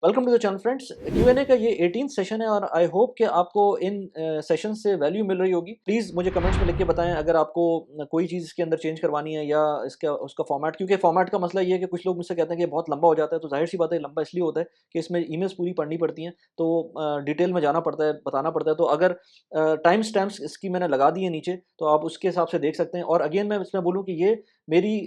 Welcome to the channel friends. Q&A का ये 18th session है और आई होप कि आपको इन सेशन से वैल्यू मिल रही होगी। प्लीज़ मुझे कमेंट्स में लिख के बताएं अगर आपको कोई चीज़ इसके अंदर चेंज करवानी है या इसका उसका फॉर्मेट, क्योंकि फॉर्मेट का मसला ये है कि कुछ लोग मुझसे कहते हैं कि बहुत लंबा हो जाता है, तो जाहिर सी बात है लंबा इसलिए होता है कि इसमें ईमेल्स पूरी पढ़नी पड़ती हैं, तो डिटेल में जाना पड़ता है, बताना पड़ता है। तो अगर टाइम स्टैम्प्स इसकी मैंने लगा दी है नीचे, तो आप उसके हिसाब से देख सकते हैं। और अगेन मैं इसमें बोलूँ कि ये मेरी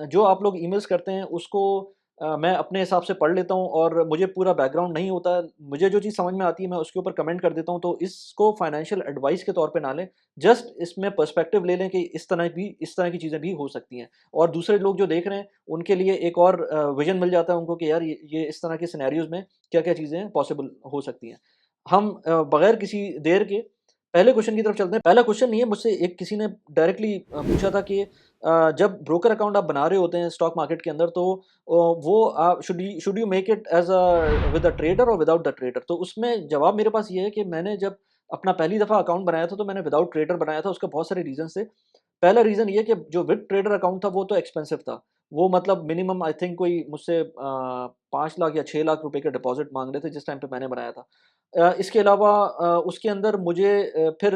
जो आप लोग ईमेल्स करते हैं उसको मैं अपने हिसाब से पढ़ लेता हूँ और मुझे पूरा बैकग्राउंड नहीं होता है। मुझे जो चीज़ समझ में आती है मैं उसके ऊपर कमेंट कर देता हूँ, तो इसको फाइनेंशियल एडवाइस के तौर पे ना लें। जस्ट इसमें पर्सपेक्टिव ले लें कि इस तरह की चीज़ें भी हो सकती हैं और दूसरे लोग जो देख रहे हैं उनके लिए एक और विज़न मिल जाता है उनको कि यार ये इस तरह के सिनेरियोज़ में क्या-क्या चीज़ें पॉसिबल हो सकती हैं। हम बगैर किसी देर के पहले क्वेश्चन की तरफ चलते हैं। पहला क्वेश्चन नहीं है, मुझसे एक किसी ने डायरेक्टली पूछा था कि जब ब्रोकर अकाउंट आप बना रहे होते हैं स्टॉक मार्केट के अंदर, तो वो आप should you make it as with a trader और विदाउट द ट्रेडर? तो उसमें जवाब मेरे पास ये है कि मैंने जब अपना पहली दफ़ा अकाउंट बनाया था तो मैंने विदाउट ट्रेडर बनाया था। उसके बहुत सारे रीज़न्स थे। पहला रीज़न ये कि जो विद ट्रेडर अकाउंट था वो तो एक्सपेंसिव था। वो मतलब मिनिमम आई थिंक कोई मुझसे 5 लाख या 6 लाख रुपए का डिपॉज़िट माँग रहे थे जिस टाइम पे मैंने बनाया था। इसके अलावा उसके अंदर मुझे फिर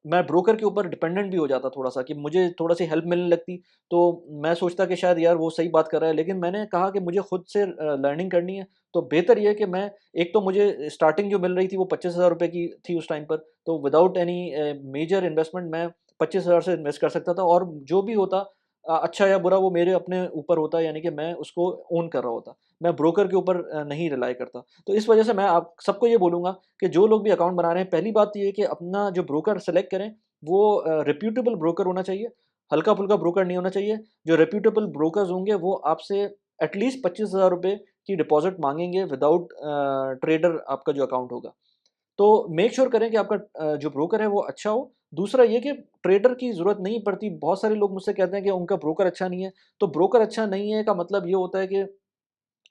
मैं ब्रोकर के ऊपर डिपेंडेंट भी हो जाता थोड़ा-सा कि मुझे थोड़ा-सी हेल्प मिलने लगती, तो मैं सोचता कि शायद यार वो सही बात कर रहा है। लेकिन मैंने कहा कि मुझे खुद से लर्निंग करनी है, तो बेहतर ये है कि मैं एक तो मुझे स्टार्टिंग जो मिल रही थी वो 25,000 रुपए की थी उस टाइम पर, तो विदाउट एनी मेजर इन्वेस्टमेंट मैं 25,000 से इन्वेस्ट कर सकता था और जो भी होता अच्छा या बुरा वो मेरे अपने ऊपर होता, यानी कि मैं उसको ओन कर रहा होता। मैं ब्रोकर के ऊपर नहीं रिलाय करता। तो इस वजह से मैं आप सबको ये बोलूँगा कि जो लोग भी अकाउंट बना रहे हैं, पहली बात तो ये है कि अपना जो ब्रोकर सेलेक्ट करें, वो रेप्यूटेबल ब्रोकर होना चाहिए, हल्का-फुल्का ब्रोकर नहीं होना चाहिए। जो रेप्यूटेबल ब्रोकर्स होंगे, वो आपसे एटलीस्ट ₹25,000 की डिपॉज़िट माँगेंगे विदाउट ट्रेडर आपका जो अकाउंट होगा। तो मेक श्योर करें कि आपका जो ब्रोकर है वो अच्छा हो। दूसरा ये कि ट्रेडर की ज़रूरत नहीं पड़ती। बहुत सारे लोग मुझसे कहते हैं कि उनका ब्रोकर अच्छा नहीं है, तो ब्रोकर अच्छा नहीं है का मतलब ये होता है कि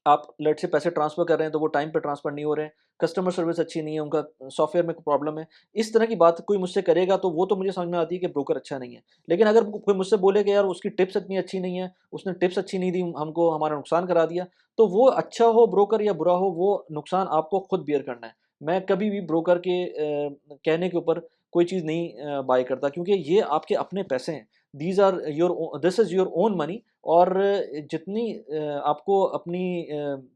आप लेट्स से पैसे ट्रांसफ़र कर रहे हैं, तो वो टाइम पे ट्रांसफ़र नहीं हो रहे हैं, कस्टमर सर्विस अच्छी नहीं है, उनका सॉफ्टवेयर में कोई प्रॉब्लम है। इस तरह की बात कोई मुझसे करेगा, तो वो तो मुझे समझ में आती है कि ब्रोकर अच्छा नहीं है। लेकिन अगर कोई मुझसे बोले कि यार उसकी टिप्स इतनी अच्छी नहीं है, उसने टिप्स अच्छी नहीं दी हमको, हमारा नुकसान करा दिया, तो वो अच्छा हो ब्रोकर या बुरा हो, वो नुकसान आपको खुद बियर करना है। मैं कभी भी ब्रोकर के कहने के ऊपर कोई चीज़ नहीं बाय करता, क्योंकि ये आपके अपने पैसे हैं। This is your own money. और जितनी आपको अपनी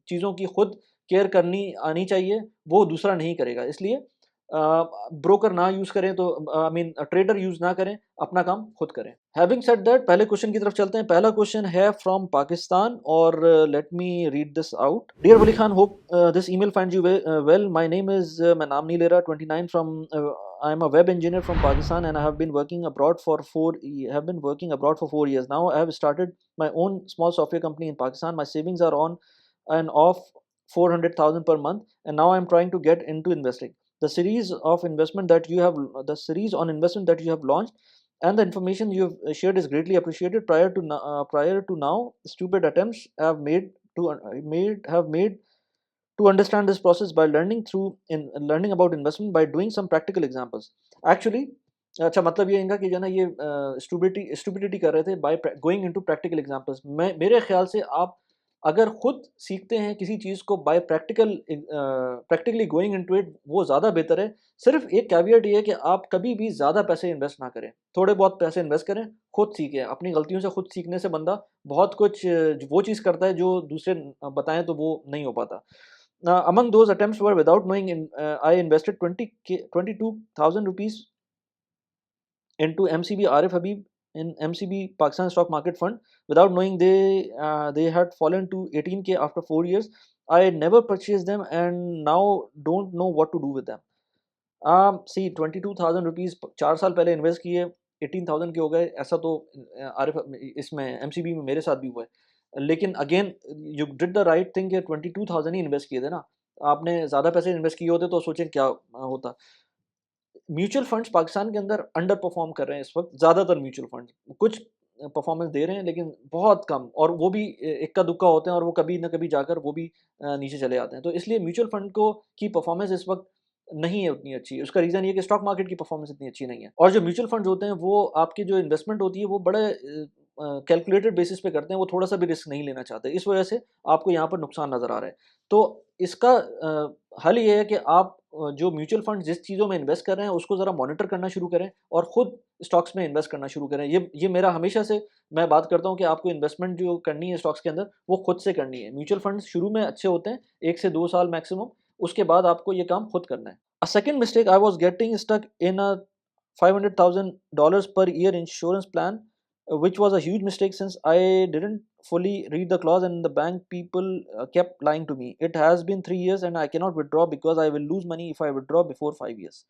चीज़ों की खुद केयर करनी आनी चाहिए, वो दूसरा नहीं करेगा। इसलिए ब्रोकर ना यूज़ करें, तो आई मीन ट्रेडर यूज़ ना करें, अपना काम खुद करें। हैविंग सेड दैट, पहले क्वेश्चन की तरफ चलते हैं। पहला क्वेश्चन है फ्रॉम पाकिस्तान और let me read this out. Dear Wali Khan, hope this email finds you well. My name is, मैं नाम नहीं ले रहा, 29 from I am a web engineer from Pakistan and I have been working abroad for 4 years now. I have started my own small software company in Pakistan. My savings are on and off 400,000 per month, and now I am trying to get into investing. The series of investment that you have, the series on investment that you have launched, and the information you have shared is greatly appreciated. Prior to now, stupid attempts have made to made have made to understand this process by learning about investment by doing some practical examples. Actually, अच्छा मतलब ये इनका कि जो है ना, ये stupidity कर रहे थे by going into practical examples. मैं मेरे ख्याल से आप अगर खुद सीखते हैं किसी चीज़ को by practically going into it, वो ज़्यादा बेहतर है। सिर्फ एक कैविएट ये है कि आप कभी भी ज़्यादा पैसे इन्वेस्ट ना करें, थोड़े बहुत पैसे इन्वेस्ट करें, खुद सीखें। अपनी गलतियों से खुद सीखने से बंदा बहुत कुछ वो चीज़ करता है जो दूसरे बताएं तो वो नहीं हो पाता। Among those attempts were without knowing, I invested 22,000 rupees into MCB Arif Habib in MCB Pakistan Stock Market Fund without knowing they had fallen to 18K after 4 years. I never purchased them and now don't know what to do with them. See, 22,000 rupees 4 साल पहले invest किए, 18,000 के हो गए। ऐसा तो आरिफ इसमें MCB में मेरे साथ भी हुआ है। लेकिन again you did the right thing कि 22,000 ही इन्वेस्ट किए थे ना। आपने ज़्यादा पैसे इन्वेस्ट किए होते तो सोचें क्या होता। म्यूचुअल फंड्स पाकिस्तान के अंदर अंडर परफॉर्म कर रहे हैं इस वक्त। ज़्यादातर म्यूचुअल फंड्स कुछ परफॉर्मेंस दे रहे हैं, लेकिन बहुत कम, और वो भी इक्का दुक्का होते हैं, और वो कभी ना कभी जाकर वो भी नीचे चले आते हैं। तो इसलिए म्यूचुअल फंड को की परफॉर्मेंस इस वक्त नहीं है उतनी अच्छी। उसका रीज़न ये है कि स्टॉक मार्केट की परफॉर्मेंस इतनी अच्छी नहीं है। और जो म्यूचुअल फंड्स होते हैं, वो आपकी जो इन्वेस्टमेंट होती है वो बड़े कैलकुलेटेड बेसिस पे करते हैं। वो थोड़ा सा भी रिस्क नहीं लेना चाहते, इस वजह से आपको यहाँ पर नुकसान नज़र आ रहा है। तो इसका हल ये है कि आप जो म्यूचुअल फंड जिस चीज़ों में इन्वेस्ट कर रहे हैं उसको ज़रा मॉनिटर करना शुरू करें और ख़ुद स्टॉक्स में इन्वेस्ट करना शुरू करें। ये मेरा हमेशा से मैं बात करता हूँ कि आपको इन्वेस्टमेंट जो करनी है स्टॉक्स के अंदर वो खुद से करनी है। म्यूचुअल फंड्स शुरू में अच्छे होते हैं 1 से 2 साल मैक्सिमम, उसके बाद आपको ये काम खुद करना है। A second mistake, I was getting stuck in a $500,000 per year insurance plan, which was a huge mistake since I didn't fully read the clause and the bank people kept lying to me. It has been 3 years and I cannot withdraw because I will lose money if I withdraw before 5 years.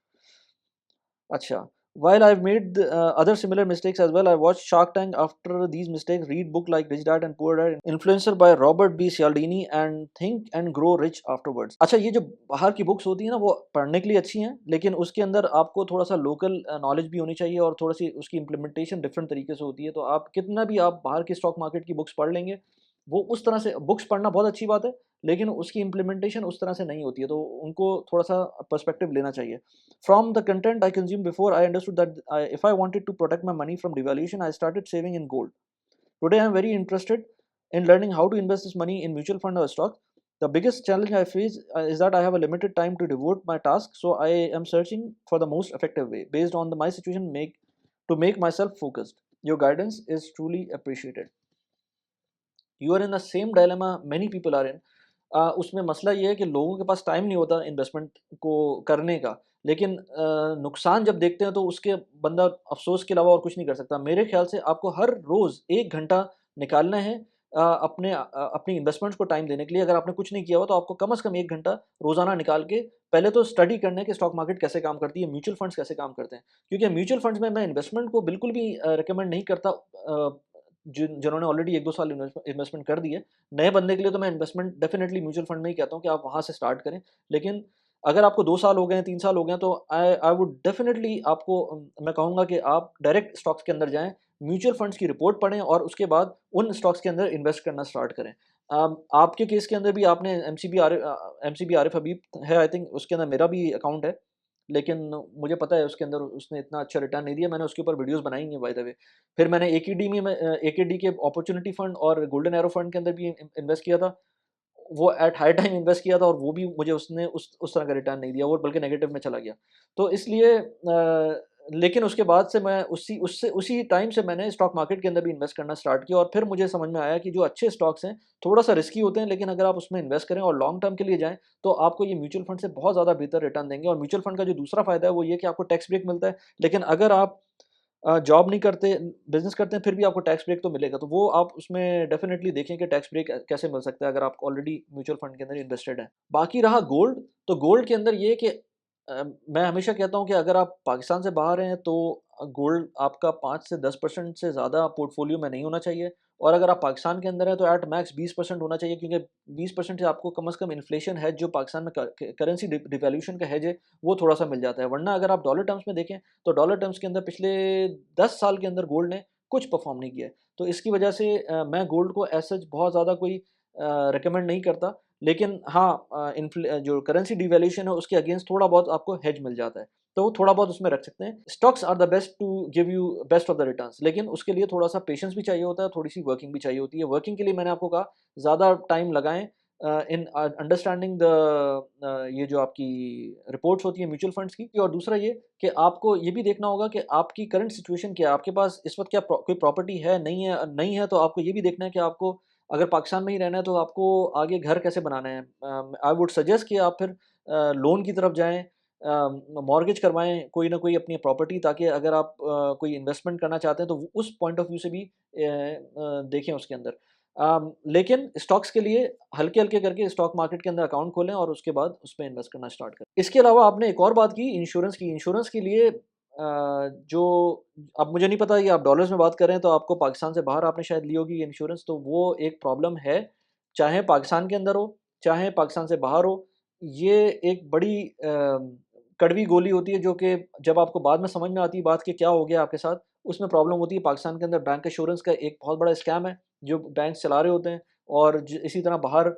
Acha. While I've made other similar mistakes as well, I watched Shark Tank after these mistakes, read book like Rich Dad and Poor Dad, Influencer by Robert B. Cialdini and Think and Grow Rich Afterwards. अच्छा, ये जो बाहर की books होती है ना वो पढ़ने के लिए अच्छी हैं, लेकिन उसके अंदर आपको थोड़ा सा लोकल नॉलेज भी होनी चाहिए और थोड़ी सी उसकी इम्प्लीमेंटेशन डिफरेंट तरीके से होती है। तो आप कितना भी आप बाहर की स्टॉक मार्केट की बुक्स पढ़ लेंगे, वो उस तरह से बुक्स पढ़ना बहुत अच्छी बात है, लेकिन उसकी इम्प्लीमेंटेशन उस तरह से नहीं होती है, तो उनको थोड़ा सा पर्सपेक्टिव लेना चाहिए। From the content I consumed before, I understood that if I wanted to protect my money from devaluation, I started saving in gold. Today, I am very interested in learning how to invest this money in mutual fund or stock. The biggest challenge I face is that I have a limited time to devote my task, so I am searching for the most effective way based on my situation to make myself focused. Your guidance is truly appreciated. You are in the same dilemma many people are in. उसमें मसला ये है कि लोगों के पास time नहीं होता investment को करने का, लेकिन नुकसान जब देखते हैं तो उसके बंदा अफ़सोस के अलावा और कुछ नहीं कर सकता। मेरे ख़्याल से आपको हर रोज़ 1 घंटा निकालना है अपनी इन्वेस्टमेंट्स को टाइम देने के लिए। अगर आपने कुछ नहीं किया हुआ तो आपको कम से कम 1 घंटा रोज़ाना निकाल के पहले तो स्टडी करना है कि स्टॉक मार्केट कैसे काम करती है, म्यूचुअल फंड्स कैसे काम करते हैं। क्योंकि म्यूचुअल फंड्स में मैं इन्वेस्टमेंट को बिल्कुल भी रिकमेंड नहीं करता, जिन्होंने ऑलरेडी 1-2 साल इन्वेस्टमेंट कर दी है। नए बंदे के लिए तो मैं इन्वेस्टमेंट डेफ़िनेटली म्यूचुअल फंड में ही कहता हूँ कि आप वहाँ से स्टार्ट करें। लेकिन अगर आपको 2 साल हो गए हैं, 3 साल हो गए हैं, तो आई वुड डेफ़िनेटली आपको मैं कहूँगा कि आप डायरेक्ट स्टॉक्स के अंदर जाएँ, म्यूचुअल फंड्स की रिपोर्ट पढ़ें और उसके बाद उन स्टॉक्स के अंदर इन्वेस्ट करना स्टार्ट करें। आपके केस के अंदर भी आपने एमसीबी आरिफ हबीब है, आई थिंक उसके अंदर मेरा भी अकाउंट है। लेकिन मुझे पता है उसके अंदर उसने इतना अच्छा रिटर्न नहीं दिया, मैंने उसके ऊपर वीडियोज़ बनाई हैं बाय द वे। फिर मैंने एकेडी के अपॉर्च्युनिटी फंड और गोल्डन एरो फंड के अंदर भी इन्वेस्ट किया था। वो एट हाई टाइम इन्वेस्ट किया था और वो भी मुझे उसने उस तरह का रिटर्न नहीं दिया, वो बल्कि नेगेटिव में चला गया। तो इसलिए लेकिन उसके बाद से मैं उसी टाइम से मैंने स्टॉक मार्केट के अंदर भी इन्वेस्ट करना स्टार्ट किया और फिर मुझे समझ में आया कि जो अच्छे स्टॉक्स हैं, थोड़ा-सा रिस्की होते हैं, लेकिन अगर आप उसमें इन्वेस्ट करें और लॉन्ग टर्म के लिए जाएँ, तो आपको ये म्यूचुअल फंड से बहुत ज़्यादा बेहतर रिटर्न देंगे। और म्यूचुअल फंड का जो दूसरा फ़ायदा है, वो ये कि आपको टैक्स ब्रेक मिलता है। लेकिन अगर आप जॉब नहीं करते, बिज़नेस करते हैं, फिर भी आपको टैक्स ब्रेक तो मिलेगा। तो वो आप उसमें डेफ़िनेटली देखें कि टैक्स ब्रेक कैसे मिल सकता है अगर आप ऑलरेडी म्यूचुअल फंड के अंदर इन्वेस्टेड हैं। बाकी रहा गोल्ड, तो गोल्ड के अंदर ये है कि मैं हमेशा कहता हूँ कि अगर आप पाकिस्तान से बाहर हैं तो गोल्ड आपका 5 से 10% से ज़्यादा पोर्टफ़ोलियो में नहीं होना चाहिए। और अगर आप पाकिस्तान के अंदर हैं तो एट मैक्स 20% होना चाहिए, क्योंकि 20% से आपको कम से कम इन्फ्लेशन हेज जो पाकिस्तान में करेंसी डिवैल्यूएशन का हेज है, वो थोड़ा-सा मिल जाता है। वरना अगर आप डॉलर टर्म्स में देखें, तो डॉलर टर्म्स के अंदर पिछले 10 साल के अंदर गोल्ड ने कुछ परफ़ॉर्म नहीं किया है। तो इसकी वजह से मैं गोल्ड को एज़ सच बहुत ज़्यादा कोई रिकमेंड नहीं करता। लेकिन हाँ, जो करेंसी डिवैल्यूएशन है उसके अगेंस्ट थोड़ा बहुत आपको हेज मिल जाता है, तो थोड़ा बहुत उसमें रख सकते हैं। Stocks are the best to give you best of the returns, लेकिन उसके लिए थोड़ा-सा पेशेंस भी चाहिए होता है, थोड़ी-सी वर्किंग भी चाहिए होती है। वर्किंग के लिए मैंने आपको कहा ज़्यादा टाइम लगाएँ इन अंडरस्टैंडिंग ये जो आपकी रिपोर्ट्स होती हैं म्यूचुअल फंड्स की। और दूसरा ये कि आपको ये भी देखना होगा कि आपकी करंट सिचुएशन क्या है, आपके पास इस वक़्त क्या कोई प्रॉपर्टी है, नहीं है तो आपको ये भी देखना है कि आपको अगर पाकिस्तान में ही रहना है तो आपको आगे घर कैसे बनाना है। आई वुड सजेस्ट कि आप फिर लोन की तरफ जाएँ, मॉर्गेज करवाएँ कोई ना कोई अपनी प्रॉपर्टी, ताकि अगर आप कोई इन्वेस्टमेंट करना चाहते हैं तो उस पॉइंट ऑफ व्यू से भी देखें उसके अंदर। लेकिन स्टॉक्स के लिए हल्के-हल्के करके स्टॉक मार्केट के अंदर अकाउंट खोलें और उसके बाद उसमें इन्वेस्ट करना स्टार्ट करें। इसके अलावा आपने एक और बात की इंश्योरेंस की। इंश्योरेंस के लिए जो अब मुझे नहीं पता कि आप डॉलर्स में बात कर रहे हैं तो आपको पाकिस्तान से बाहर आपने शायद ली होगी ये इंश्योरेंस, तो वो एक प्रॉब्लम है। चाहे पाकिस्तान के अंदर हो, चाहे पाकिस्तान से बाहर हो, ये एक बड़ी कड़वी गोली होती है जो कि जब आपको बाद में समझ में आती है बात कि क्या हो गया आपके साथ, उसमें प्रॉब्लम होती है। पाकिस्तान के अंदर बैंक एश्योरेंस का एक बहुत बड़ा स्कैम है, जो बैंक चला रहे होते हैं। और इसी तरह बाहर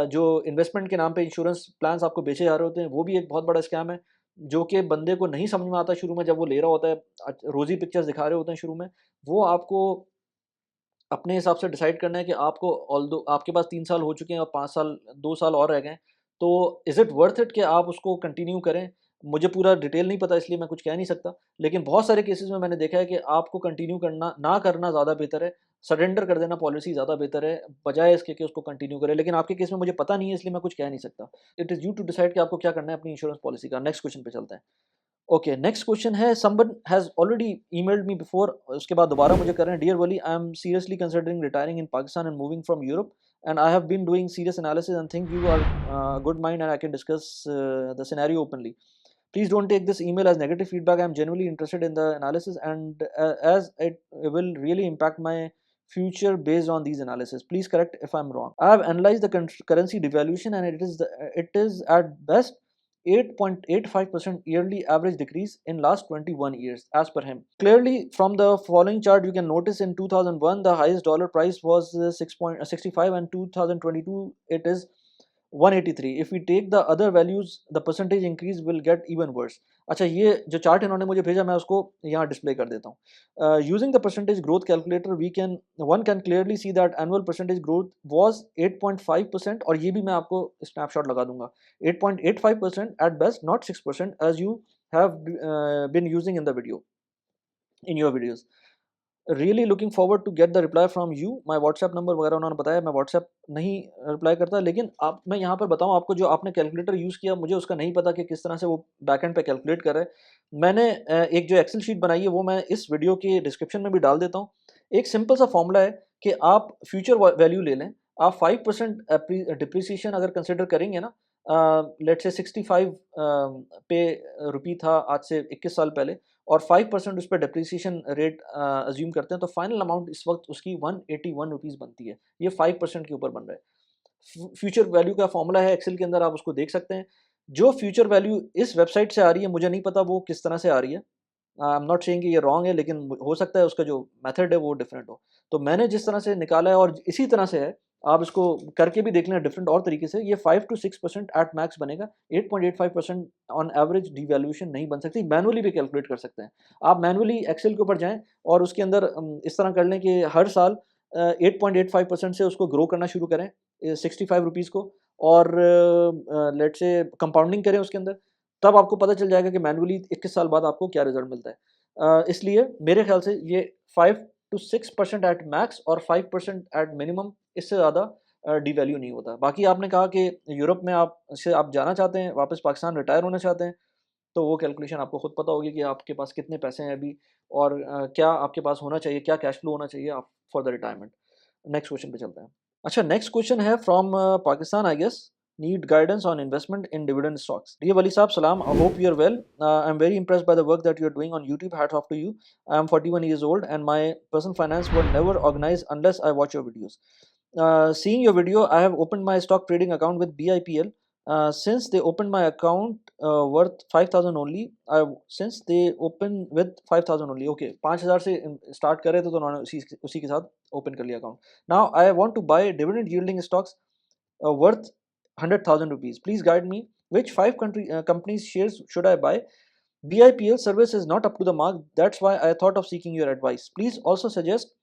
जो इन्वेस्टमेंट के नाम पे इंश्योरेंस प्लान्स आपको बेचे जा रहे होते हैं, वो भी एक बहुत बड़ा स्कैम है, जो कि बंदे को नहीं समझ में आता शुरू में जब वो ले रहा होता है। रोज़ी पिक्चर्स दिखा रहे होते हैं शुरू में। वो आपको अपने हिसाब से डिसाइड करना है कि आपको ऑल्दो आपके पास 3 साल हो चुके हैं और 5 साल 2 साल और रह गए हैं, तो इज़ इट वर्थ इट कि आप उसको कंटिन्यू करें? मुझे पूरा डिटेल नहीं पता इसलिए मैं कुछ कह नहीं सकता, लेकिन बहुत सारे केसेज़ में मैंने देखा है कि आपको कंटिन्यू करना ना करना ज़्यादा बेहतर है, सरेंडर कर देना पॉलिसी ज़्यादा बेहतर है, बजाए इसके कि उसको कंटिन्यू करें। लेकिन आपके केस में मुझे पता नहीं है इसलिए मैं कुछ कह नहीं सकता। It is you to decide कि आपको क्या करना है अपनी इंश्योरेंस पॉलिसी का। नेक्स्ट क्वेश्चन पे चलते हैं। ओके, नेक्स्ट क्वेश्चन है someone has already emailed me before, उसके बाद दोबारा मुझे कर रहे हैं। Dear Wali, I am seriously considering retiring in Pakistan and moving from Europe and I have been doing serious analysis and think you are good mind and I can discuss the scenario openly. Please don't take this email as negative feedback. I am genuinely interested in the analysis and as it will really impact my future based on these analysis. Please correct if I'm wrong. I have analyzed the currency devaluation and it is at best 8.85% yearly average decrease in last 21 years as per him. Clearly from the following chart you can notice in 2001 the highest dollar price was 6.65 and 2022 it is 183. If we take the other values the percentage increase will get even worse. अच्छा, ये जो chart इन्होंने मुझे भेजा मैं उसको यहाँ display कर देता हूँ. Using the percentage growth calculator we can one can clearly see that annual percentage growth was 8.5%, और ये भी मैं आपको स्नैपशॉट लगा दूंगा. 8.85% at best, not 6% as you have been using in the video, in your videos. Really looking forward to get the reply from you. My WhatsApp number वगैरह उन्होंने बताया, मैं व्हाट्सएप नहीं रिप्लाई करता, लेकिन आप मैं यहाँ पर बताऊँ आपको, जो आपने कैलकुलेटर यूज़ किया मुझे उसका नहीं पता कि किस तरह से वो बैकएंड पे कैलकुलेट कर रहा है. मैंने एक जो एक्सेल शीट बनाई है वो मैं इस वीडियो के डिस्क्रिप्शन में भी डाल देता हूँ. एक सिंपल सा फॉर्मूला है कि आप फ्यूचर वैल्यू ले लें. आप 5% डिप्रिसिएशन अगर कंसिडर करेंगे ना, लेट्स से 65 पे रुपी था आज से 21 साल पहले, और 5% उस पर डिप्रिसिएशन रेट अज्यूम करते हैं, तो फाइनल अमाउंट इस वक्त उसकी 181 रुपीज़ बनती है. ये 5% के ऊपर बन रहा है. फ्यूचर वैल्यू का फॉर्मूला है एक्सेल के अंदर, आप उसको देख सकते हैं. जो फ्यूचर वैल्यू इस वेबसाइट से आ रही है मुझे नहीं पता वो किस तरह से आ रही है. आई एम नॉट सेइंग कि ये रॉन्ग है, लेकिन हो सकता है उसका जो मेथड है वो डिफरेंट हो. तो मैंने जिस तरह से निकाला है और इसी तरह से है, आप इसको करके भी देख लें डिफरेंट और तरीके से, ये 5 to 6% एट मैक्स बनेगा. 8.85% ऑन एवरेज डिवैल्यूएशन नहीं बन सकती. मैनुअली भी कैलकुलेट कर सकते हैं आप. मैनुअली एक्सेल के ऊपर जाएं और उसके अंदर इस तरह कर लें कि हर साल 8.85% से उसको ग्रो करना शुरू करें 65 रुपीज़ को, और लेट से कंपाउंडिंग करें उसके अंदर. तब आपको पता चल जाएगा कि मैनुअली 21 साल बाद आपको क्या रिजल्ट मिलता है. इसलिए मेरे ख्याल से ये 5 to 6% एट मैक्स और 5% एट मिनिमम, इससे ज़्यादा डिवैल्यू नहीं होता. बाकी आपने कहा कि यूरोप में आप जाना चाहते हैं, वापस पाकिस्तान रिटायर होना चाहते हैं, तो वो कैलकुलेशन आपको खुद पता होगी कि आपके पास कितने पैसे हैं अभी, और क्या आपके पास होना चाहिए, क्या कैश फ्लो होना चाहिए आप for the retirement. Next question पे चलते हैं. अच्छा, नेक्स्ट क्वेश्चन है from Pakistan I guess. Need guidance on investment in dividend stocks. Dear Wali Saab, Salam. I hope you're well. I'm very impressed by the work that you're doing on YouTube. Hats off to you. I'm 41 years old and my personal finance were never organized unless I watch your videos. Seeing your video, I have opened my stock trading account with BIPL. Since they opened my account worth 5,000 only. Since they opened with 5,000 only. Okay, 5,000 से start करे तो उन्होंने उसी के साथ open कर लिया account. Now I want to buy dividend yielding stocks worth 100,000 rupees. Please guide me. Which companies shares should I buy? BIPL service is not up to the mark. That's why I thought of seeking your advice. Please also suggest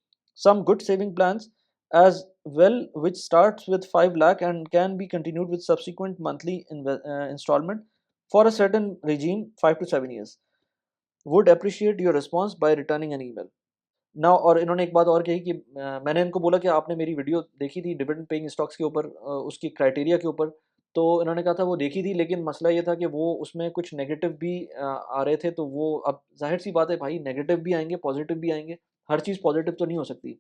some good saving plans as well, which starts with 5 lakh and can be continued with subsequent monthly installment for a certain regime, 5 to 7 years. Would appreciate your response by returning an email. ना, और इन्होंने एक बात और कही कि मैंने इनको बोला कि आपने मेरी वीडियो देखी थी डिविडेंड पेइंग स्टॉक्स के ऊपर, उसकी क्राइटेरिया के ऊपर. तो इन्होंने कहा था वो देखी थी, लेकिन मसला ये था कि वो उसमें कुछ नेगेटिव भी आ रहे थे. तो वो, अब जाहिर सी बात है भाई, नेगेटिव भी आएंगे पॉजिटिव भी आएंगे, हर चीज़ पॉजिटिव तो नहीं हो सकती.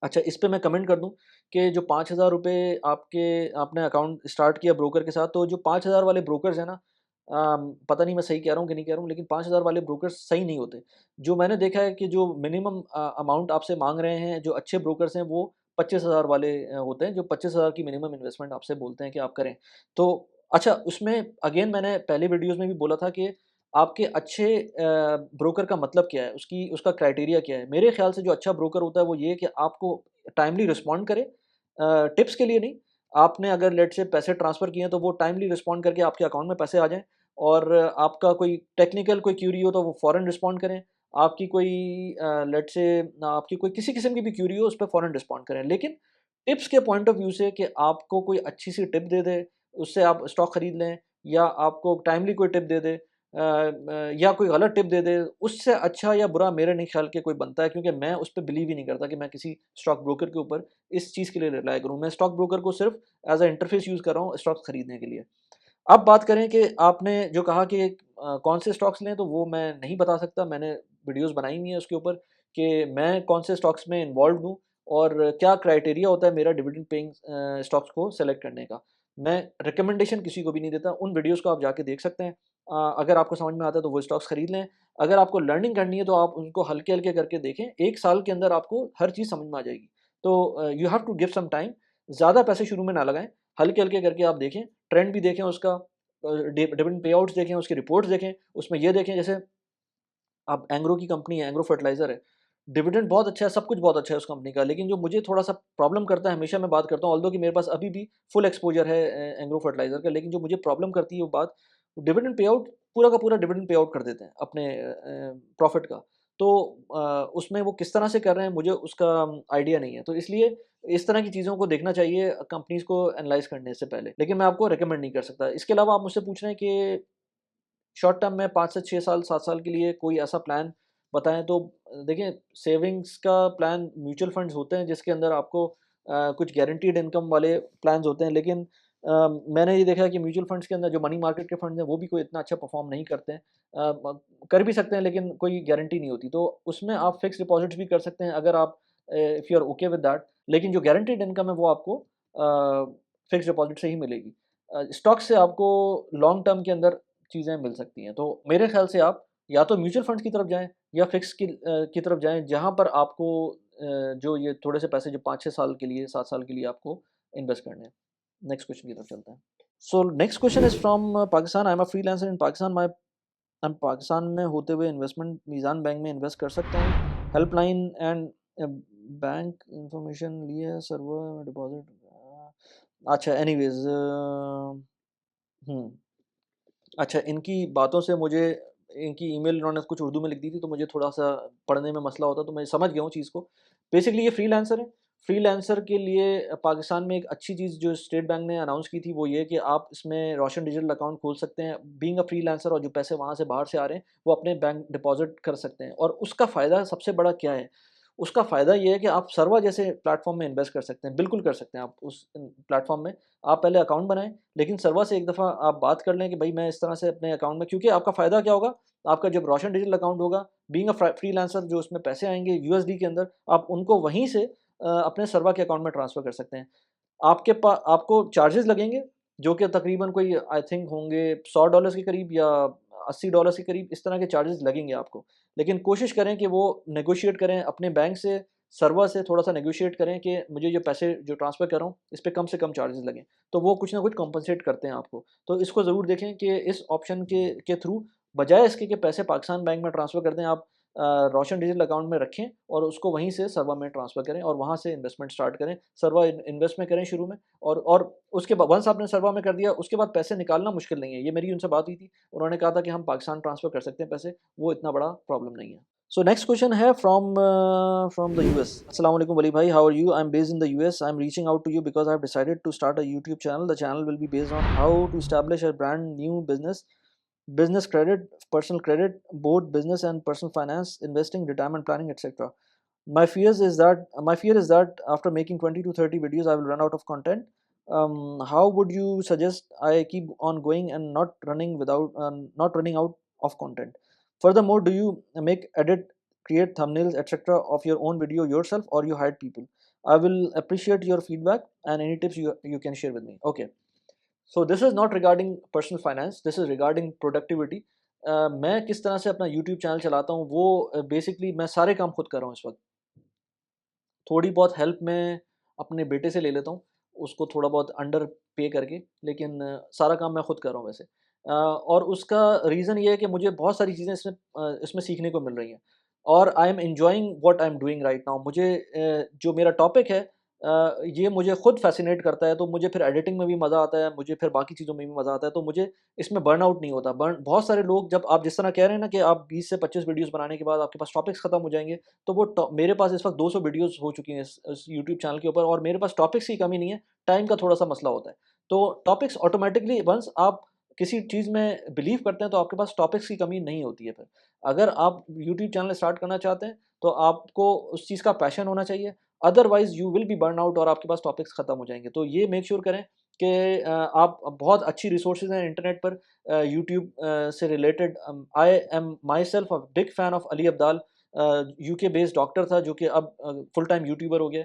अच्छा, इस पे मैं कमेंट कर दूं कि जो 5,000 रुपये आपने अकाउंट स्टार्ट किया ब्रोकर के साथ, तो जो 5,000 वाले ब्रोकर्स हैं ना, पता नहीं मैं सही कह रहा हूँ कि नहीं कह रहा हूँ, लेकिन 5,000 वाले ब्रोकर्स सही नहीं होते. जो मैंने देखा है कि जो मिनिमम अमाउंट आपसे मांग रहे हैं जो अच्छे ब्रोकर्स हैं, वो 25,000 वाले होते हैं, जो 25,000 की मिनिमम इन्वेस्टमेंट आपसे बोलते हैं कि आप करें. तो अच्छा, उसमें अगेन मैंने पहले वीडियोज़ में भी बोला था कि आपके अच्छे ब्रोकर का मतलब क्या है, उसका क्राइटेरिया क्या है. मेरे ख्याल से जो अच्छा ब्रोकर होता है वो ये है कि आपको टाइमली रिस्पॉन्ड करे, टिप्स के लिए नहीं. आपने अगर लेट से पैसे ट्रांसफ़र किए हैं तो वो टाइमली रिस्पॉन्ड करके आपके अकाउंट में पैसे आ जाएँ, और आपका कोई टेक्निकल कोई क्यूरी हो तो वो फ़ौरन रिस्पॉन्ड करें. आपकी कोई लेट से आपकी कोई किसी किस्म की भी क्यूरी हो, उस पे फ़ौरन रिस्पॉन्ड करें. लेकिन टिप्स के पॉइंट ऑफ व्यू से कि आपको कोई अच्छी सी टिप दे दे, उससे आप स्टॉक खरीद लें, या आपको टाइमली कोई टिप दे दे, या कोई गलत टिप दे दे, उससे अच्छा या बुरा मेरे नहीं ख्याल के कोई बनता है, क्योंकि मैं उस पे बिलीव ही नहीं करता कि मैं किसी स्टॉक ब्रोकर के ऊपर इस चीज़ के लिए रिलाय करूँ। मैं स्टॉक ब्रोकर को सिर्फ़ एज़ अ इंटरफ़ेस यूज़ कर रहा हूँ स्टॉक्स खरीदने के लिए। अब बात करें कि आपने जो कहा कि कौन से स्टॉक्स लें, तो वो मैं नहीं बता सकता। मैंने वीडियोज़ बनाई हुई हैं उसके ऊपर कि मैं कौन से स्टॉक्स में इन्वॉल्व्ड हूँ और क्या क्राइटेरिया होता है मेरा डिविडेंड पेइंग स्टॉक्स को सेलेक्ट करने का। मैं रिकमेंडेशन किसी को भी नहीं देता। उन वीडियोज़ को आप जाके देख सकते हैं। अगर आपको समझ में आता है तो वो स्टॉक्स खरीद लें। अगर आपको लर्निंग करनी है तो आप उनको हल्के-हल्के करके देखें। 1 साल के अंदर आपको हर चीज़ समझ में आ जाएगी। तो you have to give some time. ज़्यादा पैसे शुरू में ना लगाएँ। हल्के-हल्के करके आप देखें, ट्रेंड भी देखें उसका, डिविडेंड पे आउट्स देखें, उसकी रिपोर्ट्स देखें। उसमें ये देखें, जैसे अब एंग्रो की कंपनी है, एंग्रो फर्टिलाइज़र है। डिविडेंड बहुत अच्छा है, सब कुछ बहुत अच्छा है उस कंपनी का, लेकिन जो मुझे थोड़ा-सा प्रॉब्लम करता है, हमेशा मैं बात करता हूँ, ऑल्दो कि मेरे पास अभी भी फुल एक्सपोज़र है एंग्रो फर्टिलाइज़र का, लेकिन जो मुझे प्रॉब्लम करती है वो बात, डिविडेंड पे आउट पूरा का पूरा डिविडेंड पे आउट कर देते हैं अपने प्रॉफ़िट का। तो उसमें वो किस तरह से कर रहे हैं, मुझे उसका आइडिया नहीं है। तो इसलिए इस तरह की चीज़ों को देखना चाहिए कंपनीज़ को एनालाइज़ करने से पहले, लेकिन मैं आपको रिकमेंड नहीं कर सकता। इसके अलावा आप मुझसे पूछ रहे हैं कि शॉर्ट टर्म में 5 से 6 साल, 7 साल के लिए कोई ऐसा प्लान बताएँ, तो देखिए, सेविंग्स का प्लान म्यूचुअल फंड्स होते हैं जिसके अंदर आपको कुछ गारंटीड इनकम वाले प्लान्स होते हैं, लेकिन मैंने ये देखा है कि म्यूचुअल फंड्स के अंदर जो मनी मार्केट के फंड्स हैं वो भी कोई इतना अच्छा परफॉर्म नहीं करते हैं। ब कर भी सकते हैं, लेकिन कोई गारंटी नहीं होती। तो उसमें आप फिक्स्ड डिपॉज़िट्स भी कर सकते हैं अगर आप if you are okay with that, लेकिन जो गारंटीड इनकम है वो आपको फिक्स्ड डिपॉज़िट से ही मिलेगी। स्टॉक से आपको लॉन्ग टर्म के अंदर चीज़ें मिल सकती हैं। तो मेरे ख़्याल से आप या तो म्यूचुअल फंड्स की तरफ जाएँ या फ़िक्स की तरफ जाएँ, जहाँ पर आपको जो ये थोड़े से पैसे जो 5-6 साल के लिए, 7 साल के लिए आपको इन्वेस्ट करने हैं। नेक्स्ट क्वेश्चन की तरफ चलते हैं। So next question is from Pakistan. I am a freelancer इन पाकिस्तान। मैं पाकिस्तान में होते हुए इन्वेस्टमेंट मीज़ान बैंक में इन्वेस्ट कर सकता हूँ? हेल्पलाइन एंड बैंक इन्फॉर्मेशन लिए सर्वर डिपॉज़िट अच्छा एनीवेज़ हुँ। अच्छा, इनकी बातों से मुझे इनकी ईमेल इन्होंने कुछ उर्दू में लिख दी थी, तो मुझे थोड़ा-सा पढ़ने में मसला होता, तो मैं समझ गया हूँ चीज़ को। बेसिकली ये फ्रीलांसर है। फ्रीलांसर के लिए पाकिस्तान में एक अच्छी चीज़ जो स्टेट बैंक ने अनाउंस की थी, वो ये है कि आप इसमें रोशन डिजिटल अकाउंट खोल सकते हैं। बीइंग अ फ्रीलांसर, और जो पैसे वहाँ से बाहर से आ रहे हैं, वो अपने बैंक डिपॉज़िट कर सकते हैं। और उसका फ़ायदा सबसे बड़ा क्या है? उसका फ़ायदा ये है कि आप सर्वा जैसे प्लेटफ़ॉर्म में इन्वेस्ट कर सकते हैं, बिल्कुल कर सकते हैं आप उस प्लेटफ़ॉर्म में। आप पहले अकाउंट बनाएँ, लेकिन सर्वर से एक दफ़ा आप बात कर लें कि भई मैं इस तरह से अपने अकाउंट में, क्योंकि आपका फ़ायदा क्या होगा, आपका जब रोशन डिजिटल अकाउंट होगा, बीइंग अ फ्रीलांसर, जो उसमें पैसे आएँगे यूएसडी के अंदर, आप उनको वहीं से अपने सर्वर के अकाउंट में ट्रांसफ़र कर सकते हैं। आपको चार्जेज़ लगेंगे, जो कि तकरीबन कोई आई थिंक होंगे $100 के करीब या $80 के करीब, इस तरह के चार्जेज़ लगेंगे आपको। लेकिन कोशिश करें कि वो नेगोशिएट करें अपने बैंक से, सर्वर से थोड़ा-सा नेगोशिएट करें कि मुझे ये पैसे जो ट्रांसफ़र कर रहा हूँ, इस पे कम से कम चार्जेज़ लगें। तो वो कुछ ना कुछ कॉम्पेंसेट करते हैं आपको। तो इसको ज़रूर देखें कि इस ऑप्शन के थ्रू, बजाय इसके कि पैसे पाकिस्तान बैंक में ट्रांसफ़र कर दें, आप रोशन डिजिटल अकाउंट में रखें और उसको वहीं से सर्वर में ट्रांसफ़र करें और वहाँ से इन्वेस्टमेंट स्टार्ट करें। सर्वर इन्वेस्ट में करें शुरू में, और उसके बाद वन्स आपने सर्वर में कर दिया, उसके बाद पैसे निकालना मुश्किल नहीं है। ये मेरी उनसे बात हुई थी। उन्होंने कहा था कि हम पाकिस्तान ट्रांसफ़र कर सकते हैं पैसे, वो इतना बड़ा प्रॉब्लम नहीं है। सो नेक्स्ट क्वेश्चन है फ्रॉम द यूएस। अस्सलाम वालेकुम वली भाई, how are you? I am based in the US. I am reaching out to you because I have decided to start a YouTube channel. The channel will be based on how to establish a brand new business credit, personal credit, both business and personal finance, investing, retirement planning, etc. My fear is that after making 20 to 30 videos, I will run out of content. How would you suggest I keep on going and not running out of content? Furthermore, do you make, edit, create thumbnails, etc. of your own video yourself, or you hire people? I will appreciate your feedback and any tips you can share with me. Okay. So this is not regarding personal finance, this is regarding productivity. मैं किस तरह से अपना YouTube channel चलाता हूँ, वो basically मैं सारे काम खुद कर रहा हूँ इस वक्त। थोड़ी बहुत हेल्प मैं अपने बेटे से ले लेता हूँ, उसको थोड़ा बहुत अंडर पे करके, लेकिन सारा काम मैं खुद कर रहा हूँ वैसे। और उसका रीज़न ये है कि मुझे बहुत सारी चीज़ें इसमें सीखने को मिल रही हैं, और I am enjoying what I am doing right now. मुझे जो मेरा टॉपिक है, ये मुझे खुद फ़ैसिनेट करता है, तो मुझे फिर एडिटिंग में भी मज़ा आता है, मुझे फिर बाकी चीज़ों में भी मज़ा आता है, तो मुझे इसमें बर्नआउट नहीं होता। बर्न बहुत सारे लोग, जब आप जिस तरह कह रहे हैं ना कि आप 20 से 25 वीडियोज़ बनाने के बाद आपके पास टॉपिक्स खत्म हो जाएँगे, तो वो टॉ मेरे पास इस वक़्त 200 वीडियोज़ हो चुकी हैं इस यूट्यूब चैनल के ऊपर, और मेरे पास टॉपिक्स की कमी नहीं है, टाइम का थोड़ा-सा मसला होता है। तो टॉपिक्स ऑटोमेटिकली वंस आप किसी चीज़ में बिलीव करते हैं तो आपके पास टॉपिक्स की कमी नहीं होती है फिर। अगर आप यूट्यूब चैनल स्टार्ट करना चाहते हैं तो आपको उस चीज़ का पैशन होना चाहिए, otherwise you will be burn out और आपके पास टॉपिक्स खत्म हो जाएँगे। तो ये मेक श्योर करें कि आप बहुत अच्छी रिसोर्सेज़ हैं इंटरनेट पर यूट्यूब से related. I am myself a big fan of Ali Abdaal, UK based doctor था जो कि अब फुल टाइम यूट्यूबर हो गया।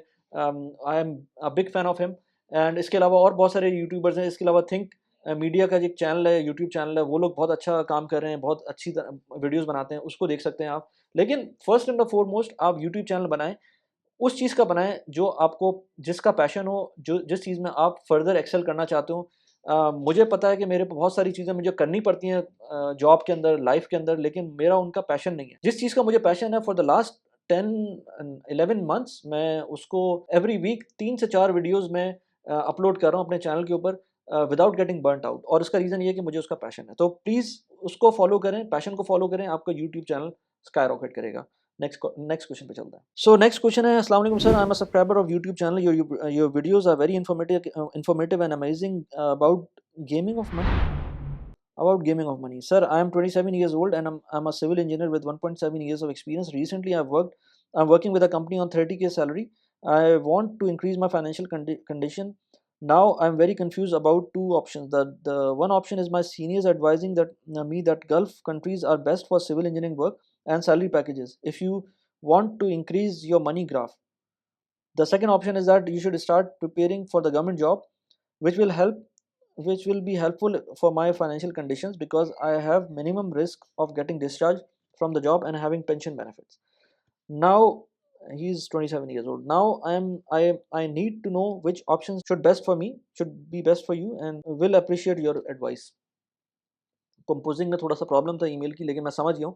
I am a big fan of him. And इसके अलावा और बहुत सारे यूट्यूबर्स हैं। इसके अलावा थिंक मीडिया का जो एक चैनल है, यूट्यूब चैनल है, वो लोग बहुत अच्छा काम कर रहे हैं, बहुत अच्छी वीडियोस बनाते हैं, उसको देख सकते हैं आप। लेकिन फर्स्ट एंड फॉरमोस्ट आप यूट्यूब चैनल बनाएं, उस चीज़ का बनाएं जो आपको, जिसका पैशन हो, जो जिस चीज़ में आप फर्दर एक्सेल करना चाहते हो। मुझे पता है कि मेरे को बहुत सारी चीज़ें मुझे करनी पड़ती हैं जॉब के अंदर, लाइफ के अंदर, लेकिन मेरा उनका पैशन नहीं है। जिस चीज़ का मुझे पैशन है, फॉर द लास्ट 10-11 मंथ्स मैं उसको एवरी वीक 3 से 4 वीडियोस में अपलोड कर रहा हूँ अपने चैनल के ऊपर विदाउट गेटिंग बर्नट आउट। और उसका रीज़न ये है कि मुझे उसका पैशन है। तो प्लीज़ उसको फॉलो करें, पैशन को फॉलो करें, आपका यूट्यूब चैनल स्काई रॉकेट करेगा। नेक्स्ट क्वेश्चन पे चलते हैं। सो नेक्स्ट क्वेश्चन है, अस्सलाम वालेकुम sir, I am a subscriber of YouTube channel, your videos are very informative and amazing about gaming of money about gaming of money. Sir, I am 27 years old and I'm a civil engineer with 1.7 years of experience. Recently, I'm working with a company on 30K salary. I want to increase my financial condition. Now, I'm very confused about two options. The one option is my seniors advising me that Gulf countries are best for civil engineering work and salary packages if you want to increase your money graph. The second option is that you should start preparing for the government job, which will help which will be helpful for my financial conditions because I have minimum risk of getting discharged from the job and having pension benefits. Now he's 27 years old. Now I need to know which options should be best for you, and will appreciate your advice. Composing में थोड़ा सा problem था email की, लेकिन मैं समझ गया हूँ।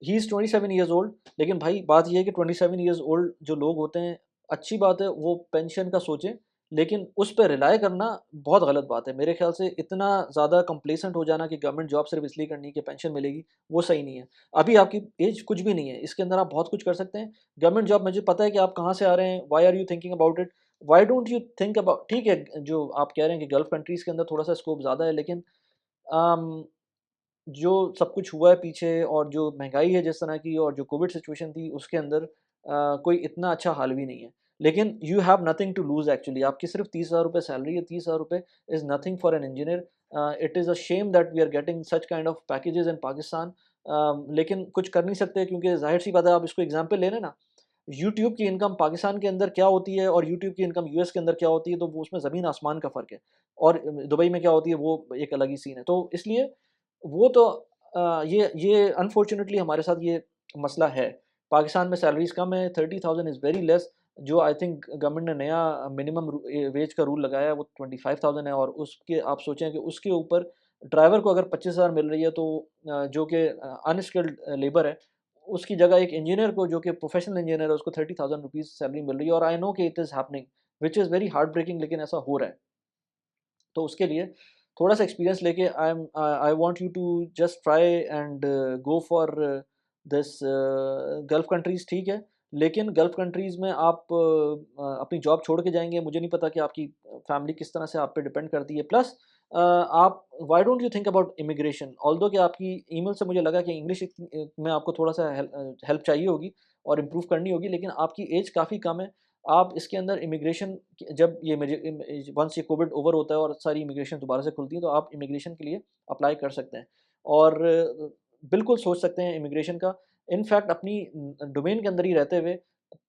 He is 27 years old. लेकिन भाई बात ये है कि 27 ईयर्स ओल्ड जो लोग होते हैं, अच्छी बात है वो पेंशन का सोचें, लेकिन उस पे रिलाय करना बहुत गलत बात है। मेरे ख्याल से इतना ज़्यादा कंप्लेसेंट हो जाना कि गवर्नमेंट जॉब सिर्फ इसलिए करनी है कि पेंशन मिलेगी, वो सही नहीं है। अभी आपकी एज कुछ भी नहीं है, इसके अंदर आप बहुत कुछ कर सकते हैं। गवर्नमेंट जॉब, मुझे पता है कि आप कहाँ से आ रहे हैं, why are you thinking about it, why don't you think about, ठीक है, जो आप कह रहे हैं कि गल्फ कंट्रीज़ के अंदर थोड़ा-सा स्कोप ज़्यादा है, लेकिन अम जो सब कुछ हुआ है पीछे और जो महंगाई है जिस तरह की और जो कोविड सिचुएशन थी उसके अंदर कोई इतना अच्छा हाल भी नहीं है। लेकिन you have nothing to lose actually. आपकी सिर्फ 30,000 रुपये सैलरी है। 30,000 रुपये is nothing for an engineer. It is a shame that we are getting such kind of packages in Pakistan. लेकिन कुछ कर नहीं सकते क्योंकि ज़ाहिर सी बात है, आप इसको एग्जाम्पल ले लें ना, यूट्यूब की इनकम पाकिस्तान के अंदर क्या होती है और यूट्यूब की इनकम यूएस के अंदर क्या होती है, तो वो उसमें ज़मीन आसमान का फ़र्क है। और दुबई में क्या होती है वो एक अलग ही सीन है। तो इसलिए वो तो ये अनफॉर्चुनेटली हमारे साथ ये मसला है। पाकिस्तान में सैलरीज़ कम है, 30,000 इज़ वेरी लेस। जो आई थिंक गवर्नमेंट ने नया मिनिमम वेज का रूल लगाया है वो 25,000 है, और उसके आप सोचें कि उसके ऊपर ड्राइवर को अगर 25,000 मिल रही है तो जो कि अनस्किल्ड लेबर है, उसकी जगह एक इंजीनियर को, जो कि प्रोफेशनल इंजीनियर है, उसको 30,000 रुपीज़ सैलरी मिल रही है। और आई नो कि it is happening, which is very heartbreaking, लेकिन ऐसा हो रहा है। तो उसके लिए थोड़ा-सा एक्सपीरियंस लेके I want you to just try and go for this Gulf countries, ठीक है। लेकिन गल्फ कंट्रीज़ में आप अपनी जॉब छोड़ के जाएँगे, मुझे नहीं पता कि आपकी फैमिली किस तरह से आप पे डिपेंड करती है। प्लस आप why don't you think about immigration? Although कि आपकी ईमेल से मुझे लगा कि इंग्लिश में आपको थोड़ा-सा हेल्प चाहिए होगी और इम्प्रूव करनी होगी, लेकिन आपकी एज काफ़ी कम है। आप इसके अंदर इमिग्रेशन, जब ये वंस ये कोविड ओवर होता है और सारी इमिग्रेशन दोबारा से खुलती है, तो आप इमिग्रेशन के लिए अप्लाई कर सकते हैं और बिल्कुल सोच सकते हैं इमिग्रेशन का। इनफैक्ट अपनी डोमेन के अंदर ही रहते हुए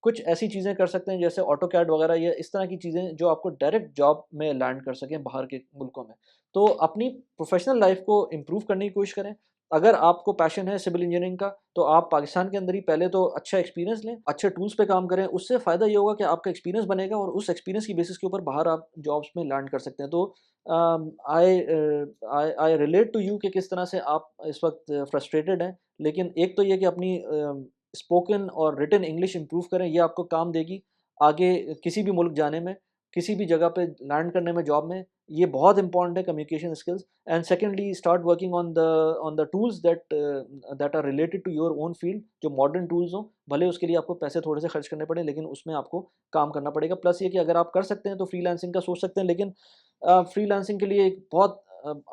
कुछ ऐसी चीज़ें कर सकते हैं जैसे ऑटो कैड वगैरह, या इस तरह की चीज़ें जो आपको डायरेक्ट जॉब में लैंड कर सकें बाहर के मुल्कों में। तो अपनी प्रोफेशनल लाइफ को इम्प्रूव करने की कोशिश करें। अगर आपको पैशन है सिविल इंजीनियरिंग का, तो आप पाकिस्तान के अंदर ही पहले तो अच्छा एक्सपीरियंस लें, अच्छे टूल्स पे काम करें। उससे फ़ायदा ये होगा कि आपका एक्सपीरियंस बनेगा और उस एक्सपीरियंस की बेसिस के ऊपर बाहर आप जॉब्स में लैंड कर सकते हैं। तो आई रिलेट टू यू कि किस तरह से आप इस वक्त फ्रस्ट्रेटेड हैं। लेकिन एक तो ये कि अपनी स्पोकन और रिटन इंग्लिश इम्प्रूव करें, ये आपको काम देगी आगे किसी भी मुल्क जाने में, किसी भी जगह पे लैंड करने में, जॉब में। ये बहुत इंपॉर्टेंट है communication skills. And secondly start working on the tools that are related to your own field, जो मॉडर्न टूल्स हों, भले उसके लिए आपको पैसे थोड़े से खर्च करने पड़े, लेकिन उसमें आपको काम करना पड़ेगा। प्लस ये कि अगर आप कर सकते हैं तो फ्रीलांसिंग का सोच सकते हैं, लेकिन फ्रीलांसिंग के लिए एक बहुत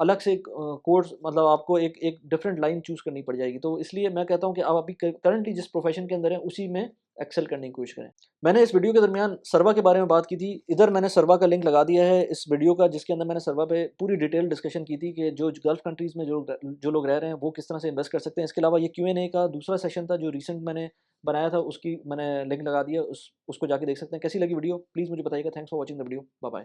अलग से एक कोर्स, मतलब आपको एक एक डिफरेंट लाइन चूज़ करनी पड़ जाएगी। तो इसलिए मैं कहता हूँ कि आप अभी करंटली जिस प्रोफेशन के अंदर हैं उसी में एक्सेल करने की कोशिश करें। मैंने इस वीडियो के दरमियान सर्वा के बारे में बात की थी। इधर मैंने सर्वा का लिंक लगा दिया है इस वीडियो का, जिसके अंदर मैंने सर्वा पे पूरी डिटेल डिस्कशन की थी कि जो गल्फ़ कंट्रीज़ में जो लोग रह रहे हैं वो किस तरह से इन्वेस्ट कर सकते हैं। इसके अलावा ये क्यू&ए का दूसरा सेशन था जो रिसेंट मैंने बनाया था, उसकी मैंने लिंक लगा दिया, उसको जाके देख सकते हैं। कैसी लगी वीडियो प्लीज़ मुझे बताइएगा। Thanks for watching the video. Bye bye.